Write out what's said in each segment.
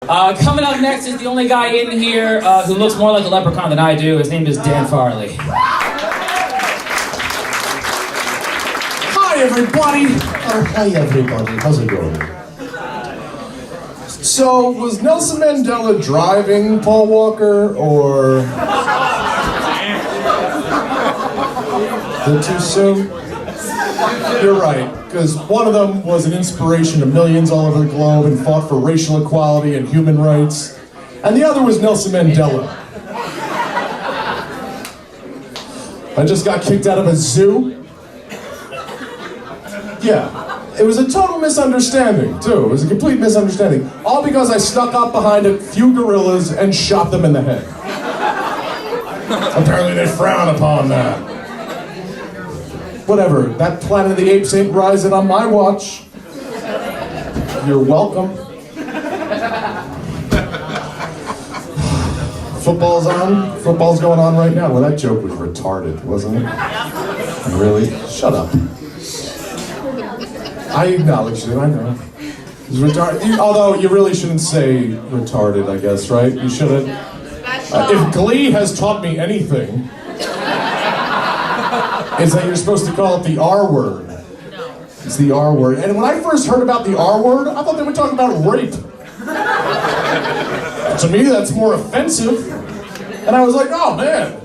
Coming up next is the only guy in here who looks more like a leprechaun than I do. His name is Dan Farley. Hi, everybody. Hi, everybody. How's it going? So, was Nelson Mandella driving Paul Walker, or... too soon? You're right, because one of them was an inspiration to millions all over the globe and fought for racial equality and human rights, and the other was Nelson Mandela. I just got kicked out of a zoo. Yeah, it was a total misunderstanding, too. It was a complete misunderstanding. All because I snuck up behind a few gorillas and shot them in the head. Apparently they frown upon that. Whatever, that Planet of the Apes ain't rising on my watch. You're welcome. Football's on. Football's going on right now. Well, that joke was retarded, wasn't it? Really? Shut up. I acknowledged it, I know. It was retarded. Although you really shouldn't say retarded, I guess, right? You shouldn't. If Glee has taught me anything, is that you're supposed to call it the R word. It's the R word. And when I first heard about the R word, I thought they were talking about rape. To me, that's more offensive. And I was like, oh man,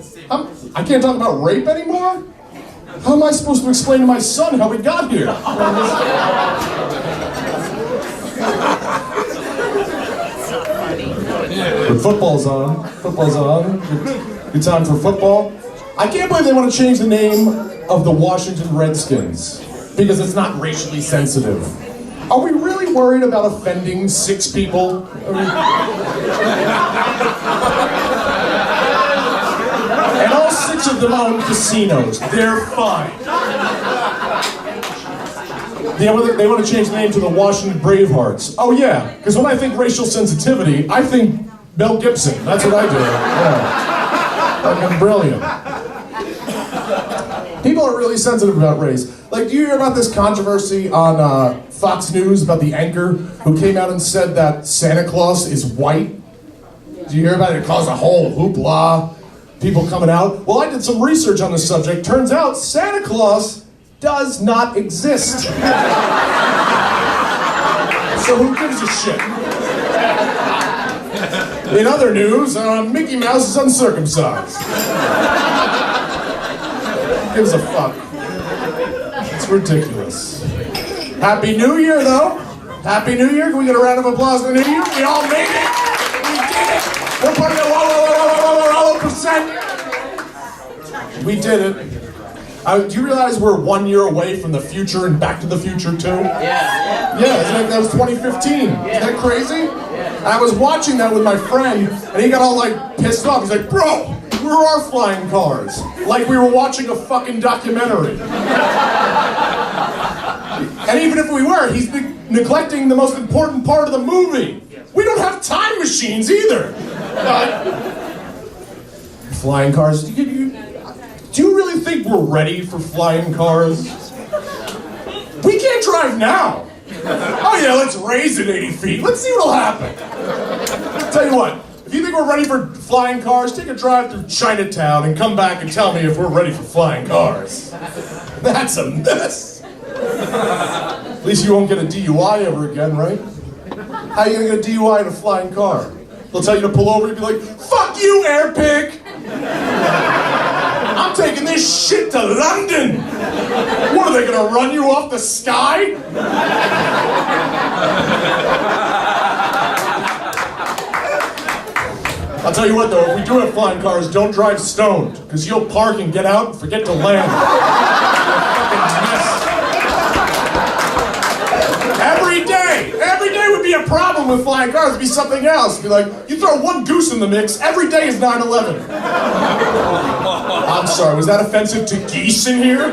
I can't talk about rape anymore? How am I supposed to explain to my son how we got here? But football's on. Football's on. Good time for football. I can't believe they want to change the name of the Washington Redskins because it's not racially sensitive. Are we really worried about offending 6 people? And all 6 of them own casinos. They're fine. They want to change the name to the Washington Bravehearts. Oh yeah, because when I think racial sensitivity, I think Mel Gibson. That's what I do. Yeah. Fucking brilliant. People are really sensitive about race. Like, do you hear about this controversy on Fox News about the anchor who came out and said that Santa Claus is white? Do you hear about it? It caused a whole hoopla. People coming out. Well, I did some research on this subject. Turns out Santa Claus does not exist. So who gives a shit? In other news, Mickey Mouse is uncircumcised. Who gives a fuck? It's ridiculous. Happy New Year, though. Happy New Year. Can we get a round of applause for New Year? We all made it. We did it. We're part of the 1%. We did it. Do you realize we're 1 year away from the future and Back to the Future 2? Yeah, that was 2015. Isn't that crazy? Yeah. I was watching that with my friend, and he got all like pissed off. He's like, bro, where are flying cars? Like we were watching a fucking documentary. And even if we were, he's neglecting the most important part of the movie. We don't have time machines either. Flying cars. Do you really think we're ready for flying cars? We can't drive now. Oh yeah, let's raise it 80 feet. Let's see what'll happen. Tell you what, if you think we're ready for flying cars, take a drive through Chinatown and come back and tell me if we're ready for flying cars. That's a mess. At least you won't get a DUI ever again, right? How are you gonna get a DUI in a flying car? They'll tell you to pull over and be like, fuck you, air pig! I'm taking this shit to London! What, are they gonna run you off the sky? I'll tell you what though, if we do have flying cars, don't drive stoned, because you'll park and get out and forget to land. Every day would be a problem with flying cars. It'd be something else. It'd be like, you throw one goose in the mix, every day is 9/11. I'm sorry, was that offensive to geese in here?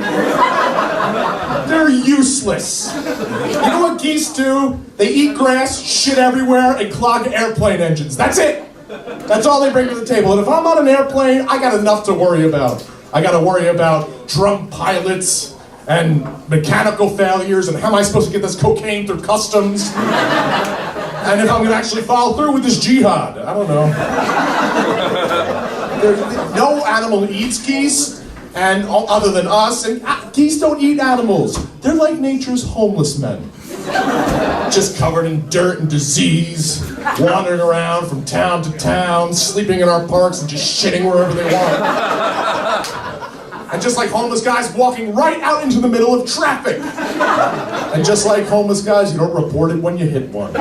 They're useless. You know what geese do? They eat grass, shit everywhere, and clog airplane engines. That's it. That's all they bring to the table. And if I'm on an airplane, I got enough to worry about. I got to worry about drunk pilots and mechanical failures and how am I supposed to get this cocaine through customs? And if I'm gonna actually follow through with this jihad. I don't know. No animal eats geese, and other than us, and geese don't eat animals. They're like nature's homeless men. Just covered in dirt and disease, wandering around from town to town, sleeping in our parks and just shitting wherever they want. And just like homeless guys, walking right out into the middle of traffic. And just like homeless guys, you don't report it when you hit one.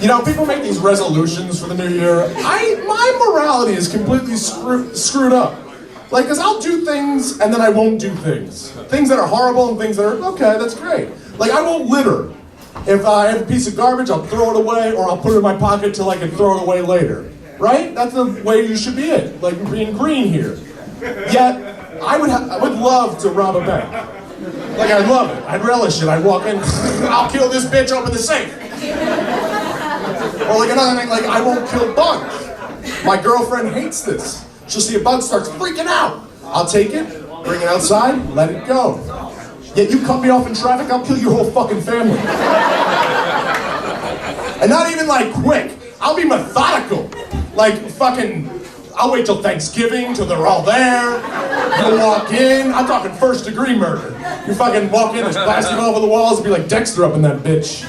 You know, people make these resolutions for the new year. My morality is completely screwed up. Like, because I'll do things and then I won't do things. Things that are horrible and things that are, okay, that's great. Like, I won't litter. If I have a piece of garbage, I'll throw it away or I'll put it in my pocket till I can throw it away later. Right? That's the way you should be it. Like, being green here. Yet, I would love to rob a bank. Like, I'd love it. I'd relish it. I'd walk in, I'll kill this bitch, open the safe. Or like another thing, like, I won't kill bugs. My girlfriend hates this. She'll see a bug, starts freaking out. I'll take it, bring it outside, let it go. Yet you cut me off in traffic, I'll kill your whole fucking family. And not even like quick, I'll be methodical. Like fucking, I'll wait till Thanksgiving, till they're all there. You'll walk in, I'm talking first degree murder. You fucking walk in, there's plastic all over the walls, it'll be like Dexter up in that bitch.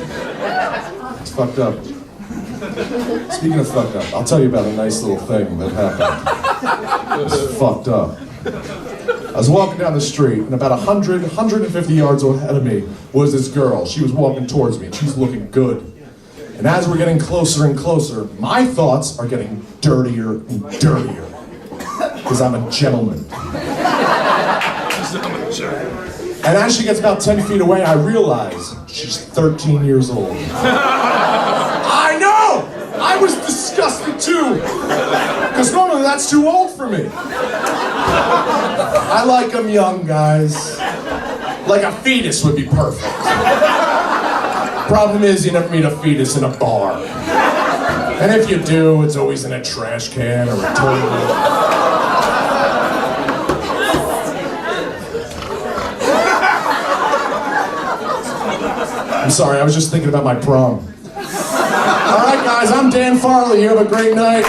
It's fucked up. Speaking of fucked up, I'll tell you about a nice little thing that happened. It's fucked up. I was walking down the street, and about 150 yards ahead of me was this girl. She was walking towards me, and she was looking good. And as we're getting closer and closer, my thoughts are getting dirtier and dirtier. Because I'm a gentleman. And as she gets about 10 feet away, I realize she's 13 years old. I know! I was disgusted too! Because normally that's too old for me. I like them young, guys. Like a fetus would be perfect. Problem is, you never meet a fetus in a bar. And if you do, it's always in a trash can or a toilet. I'm sorry, I was just thinking about my prom. All right, guys, I'm Dan Farley. You have a great night.